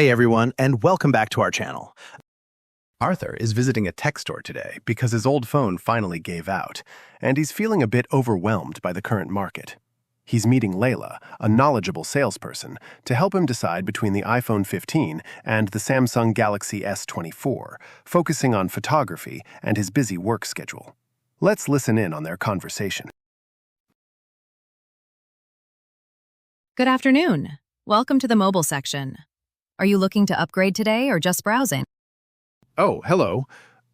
Hey everyone, and welcome back to our channel. Arthur is visiting a tech store today because his old phone finally gave out, and he's feeling a bit overwhelmed by the current market. He's meeting Layla, a knowledgeable salesperson, to help him decide between the iPhone 15 and the Samsung Galaxy S24, focusing on photography and his busy work schedule. Let's listen in on their conversation. Good afternoon. Welcome to the mobile section. Are you looking to upgrade today or just browsing? Oh, hello.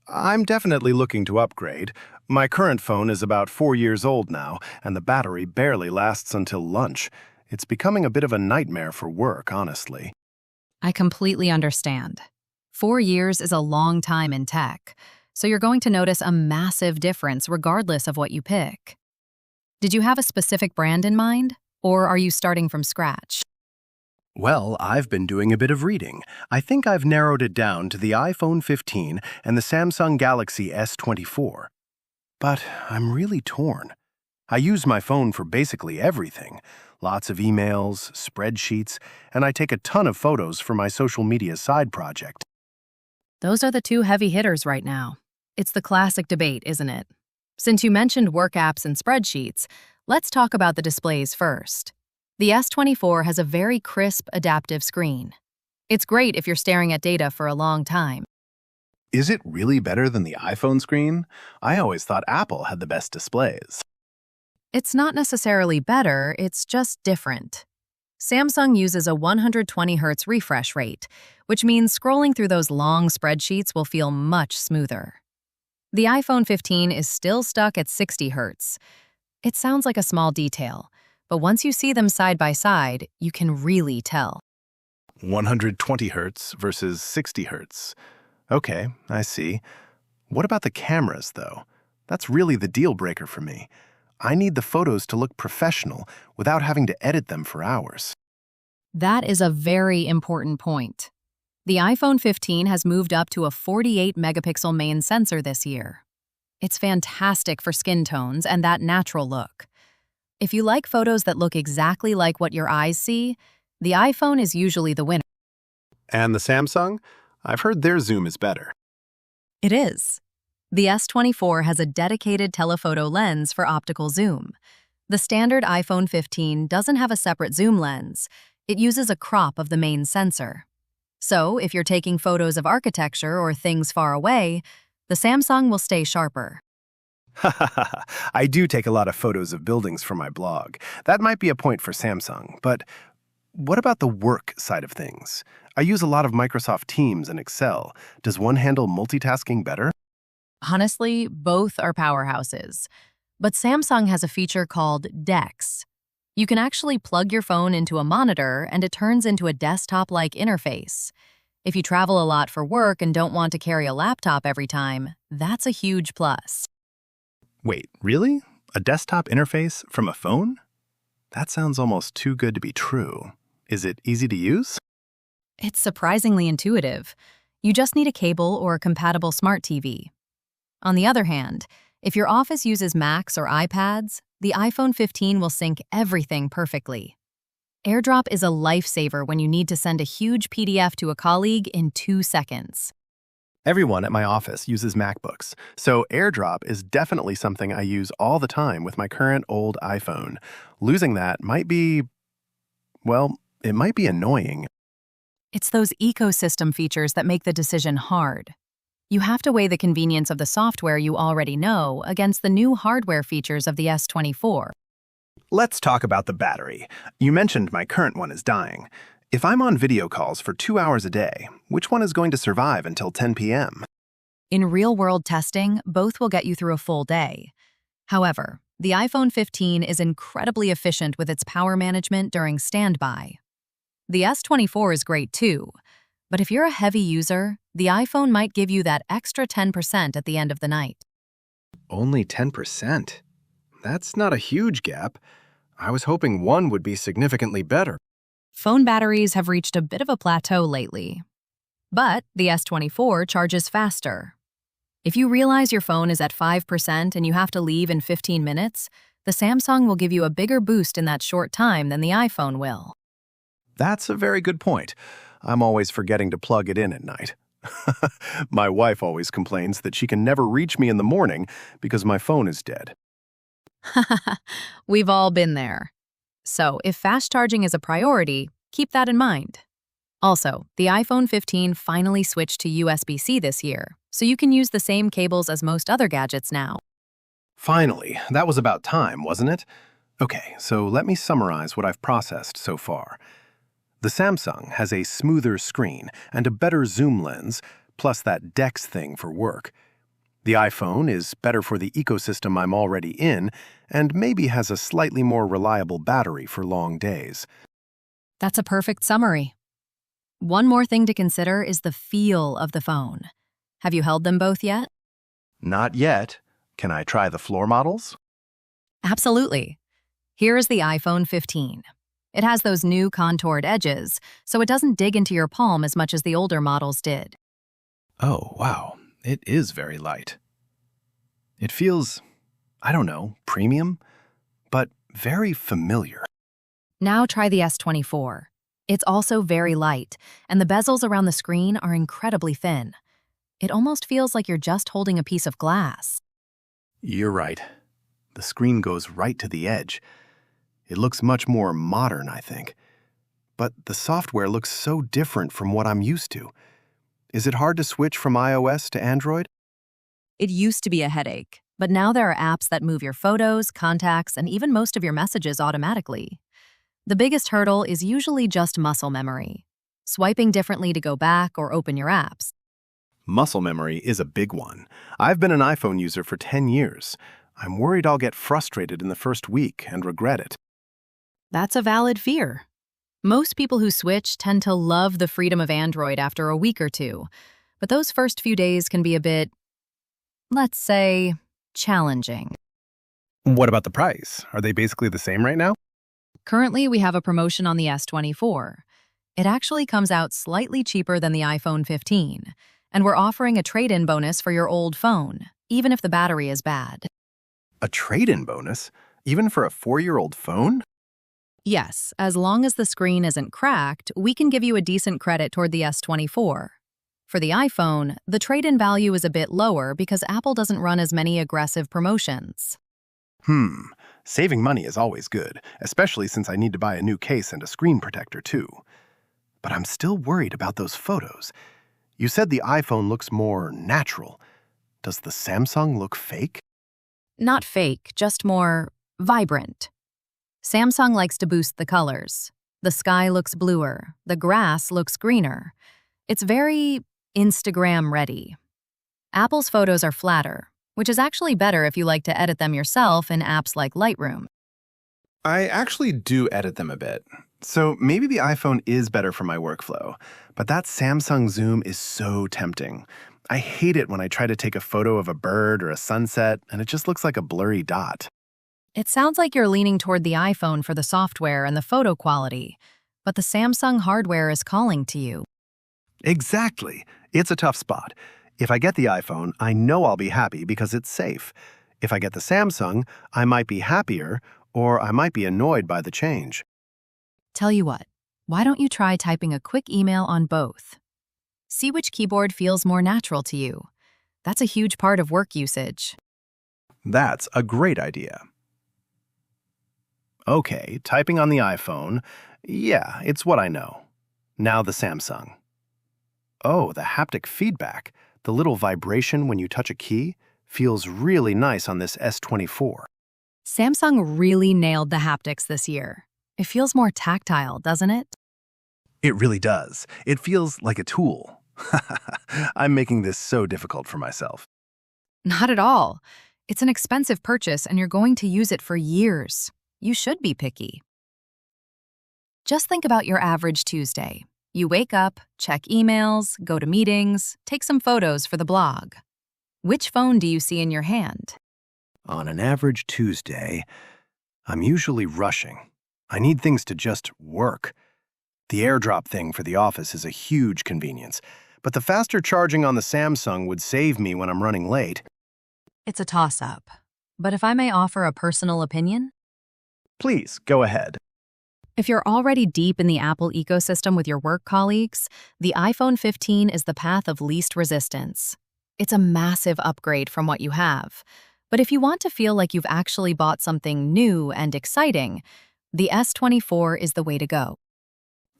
I'm definitely looking to upgrade. My current phone is about 4 years old now, and the battery barely lasts until lunch. It's becoming a bit of a nightmare for work, honestly. I completely understand. 4 years is a long time in tech, so you're going to notice a massive difference regardless of what you pick. Did you have a specific brand in mind, or are you starting from scratch? Well, I've been doing a bit of reading. I think I've narrowed it down to the iPhone 15 and the Samsung Galaxy S24. But I'm really torn. I use my phone for basically everything. Lots of emails, spreadsheets, and I take a ton of photos for my social media side project. Those are the two heavy hitters right now. It's the classic debate, isn't it? Since you mentioned work apps and spreadsheets, let's talk about the displays first. The S24 has a very crisp, adaptive screen. It's great if you're staring at data for a long time. Is it really better than the iPhone screen? I always thought Apple had the best displays. It's not necessarily better, it's just different. Samsung uses a 120 Hz refresh rate, which means scrolling through those long spreadsheets will feel much smoother. The iPhone 15 is still stuck at 60 Hz. It sounds like a small detail, but once you see them side by side, you can really tell. 120 Hz versus 60 Hz. Okay, I see. What about the cameras, though? That's really the deal breaker for me. I need the photos to look professional without having to edit them for hours. That is a very important point. The iPhone 15 has moved up to a 48-megapixel main sensor this year. It's fantastic for skin tones and that natural look. If you like photos that look exactly like what your eyes see, the iPhone is usually the winner. And the Samsung? I've heard their zoom is better. It is. The S24 has a dedicated telephoto lens for optical zoom. The standard iPhone 15 doesn't have a separate zoom lens. It uses a crop of the main sensor. So, if you're taking photos of architecture or things far away, the Samsung will stay sharper. I do take a lot of photos of buildings for my blog. That might be a point for Samsung, but what about the work side of things? I use a lot of Microsoft Teams and Excel. Does one handle multitasking better? Honestly, both are powerhouses. But Samsung has a feature called DeX. You can actually plug your phone into a monitor and it turns into a desktop-like interface. If you travel a lot for work and don't want to carry a laptop every time, that's a huge plus. Wait, really? A desktop interface from a phone? That sounds almost too good to be true. Is it easy to use? It's surprisingly intuitive. You just need a cable or a compatible smart TV. On the other hand, if your office uses Macs or iPads, the iPhone 15 will sync everything perfectly. AirDrop is a lifesaver when you need to send a huge PDF to a colleague in 2 seconds. Everyone at my office uses MacBooks, so AirDrop is definitely something I use all the time with my current old iPhone. Losing that might be, well, it might be annoying. It's those ecosystem features that make the decision hard. You have to weigh the convenience of the software you already know against the new hardware features of the S24. Let's talk about the battery. You mentioned my current one is dying. If I'm on video calls for 2 hours a day, which one is going to survive until 10 p.m.? In real-world testing, both will get you through a full day. However, the iPhone 15 is incredibly efficient with its power management during standby. The S24 is great too, but if you're a heavy user, the iPhone might give you that extra 10% at the end of the night. Only 10%? That's not a huge gap. I was hoping one would be significantly better. Phone batteries have reached a bit of a plateau lately. But the S24 charges faster. If you realize your phone is at 5% and you have to leave in 15 minutes, the Samsung will give you a bigger boost in that short time than the iPhone will. That's a very good point. I'm always forgetting to plug it in at night. My wife always complains that she can never reach me in the morning because my phone is dead. We've all been there. So, if fast charging is a priority, keep that in mind. Also, the iPhone 15 finally switched to USB-C this year, so you can use the same cables as most other gadgets now. Finally, that was about time, wasn't it? Okay, so let me summarize what I've processed so far. The Samsung has a smoother screen and a better zoom lens, plus that DeX thing for work. The iPhone is better for the ecosystem I'm already in, and maybe has a slightly more reliable battery for long days. That's a perfect summary. One more thing to consider is the feel of the phone. Have you held them both yet? Not yet. Can I try the floor models? Absolutely. Here is the iPhone 15. It has those new contoured edges, so it doesn't dig into your palm as much as the older models did. Oh, wow. It is very light. It feels, I don't know, premium, but very familiar. Now try the S24. It's also very light, and the bezels around the screen are incredibly thin. It almost feels like you're just holding a piece of glass. You're right. The screen goes right to the edge. It looks much more modern, I think. But the software looks so different from what I'm used to. Is it hard to switch from iOS to Android? It used to be a headache, but now there are apps that move your photos, contacts, and even most of your messages automatically. The biggest hurdle is usually just muscle memory, swiping differently to go back or open your apps. Muscle memory is a big one. I've been an iPhone user for 10 years. I'm worried I'll get frustrated in the first week and regret it. That's a valid fear. Most people who switch tend to love the freedom of Android after a week or two, but those first few days can be a bit, let's say, challenging. What about the price? Are they basically the same right now? Currently, we have a promotion on the S24. It actually comes out slightly cheaper than the iPhone 15, and we're offering a trade-in bonus for your old phone, even if the battery is bad. A trade-in bonus? Even for a 4-year-old phone? Yes, as long as the screen isn't cracked, we can give you a decent credit toward the S24. For the iPhone, the trade-in value is a bit lower because Apple doesn't run as many aggressive promotions. Saving money is always good, especially since I need to buy a new case and a screen protector too. But I'm still worried about those photos. You said the iPhone looks more natural. Does the Samsung look fake? Not fake, just more vibrant. Samsung likes to boost the colors. The sky looks bluer, the grass looks greener. It's very Instagram-ready. Apple's photos are flatter, which is actually better if you like to edit them yourself in apps like Lightroom. I actually do edit them a bit. So maybe the iPhone is better for my workflow, but that Samsung Zoom is so tempting. I hate it when I try to take a photo of a bird or a sunset and it just looks like a blurry dot. It sounds like you're leaning toward the iPhone for the software and the photo quality, but the Samsung hardware is calling to you. Exactly. It's a tough spot. If I get the iPhone, I know I'll be happy because it's safe. If I get the Samsung, I might be happier, or I might be annoyed by the change. Tell you what, why don't you try typing a quick email on both? See which keyboard feels more natural to you. That's a huge part of work usage. That's a great idea. Okay, typing on the iPhone. Yeah, it's what I know. Now the Samsung. Oh, the haptic feedback. The little vibration when you touch a key feels really nice on this S24. Samsung really nailed the haptics this year. It feels more tactile, doesn't it? It really does. It feels like a tool. I'm making this so difficult for myself. Not at all. It's an expensive purchase and you're going to use it for years. You should be picky. Just think about your average Tuesday. You wake up, check emails, go to meetings, take some photos for the blog. Which phone do you see in your hand? On an average Tuesday, I'm usually rushing. I need things to just work. The AirDrop thing for the office is a huge convenience, but the faster charging on the Samsung would save me when I'm running late. It's a toss-up. But if I may offer a personal opinion, Please, go ahead. If you're already deep in the Apple ecosystem with your work colleagues, the iPhone 15 is the path of least resistance. It's a massive upgrade from what you have. But if you want to feel like you've actually bought something new and exciting, the S24 is the way to go.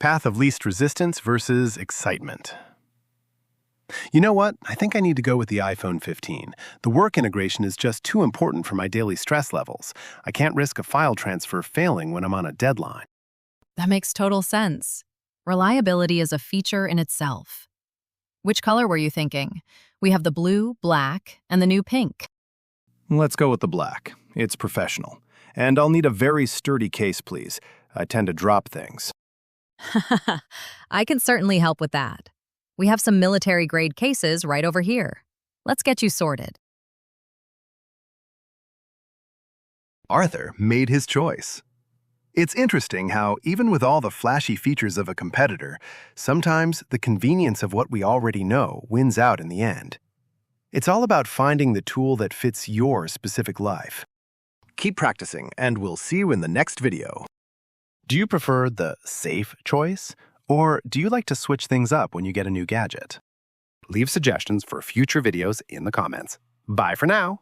Path of least resistance versus excitement. You know what? I think I need to go with the iPhone 15. The work integration is just too important for my daily stress levels. I can't risk a file transfer failing when I'm on a deadline. That makes total sense. Reliability is a feature in itself. Which color were you thinking? We have the blue, black, and the new pink. Let's go with the black. It's professional. And I'll need a very sturdy case, please. I tend to drop things. I can certainly help with that. We have some military-grade cases right over here. Let's get you sorted. Arthur made his choice. It's interesting how, even with all the flashy features of a competitor, sometimes the convenience of what we already know wins out in the end. It's all about finding the tool that fits your specific life. Keep practicing, and we'll see you in the next video. Do you prefer the safe choice, or do you like to switch things up when you get a new gadget? Leave suggestions for future videos in the comments. Bye for now.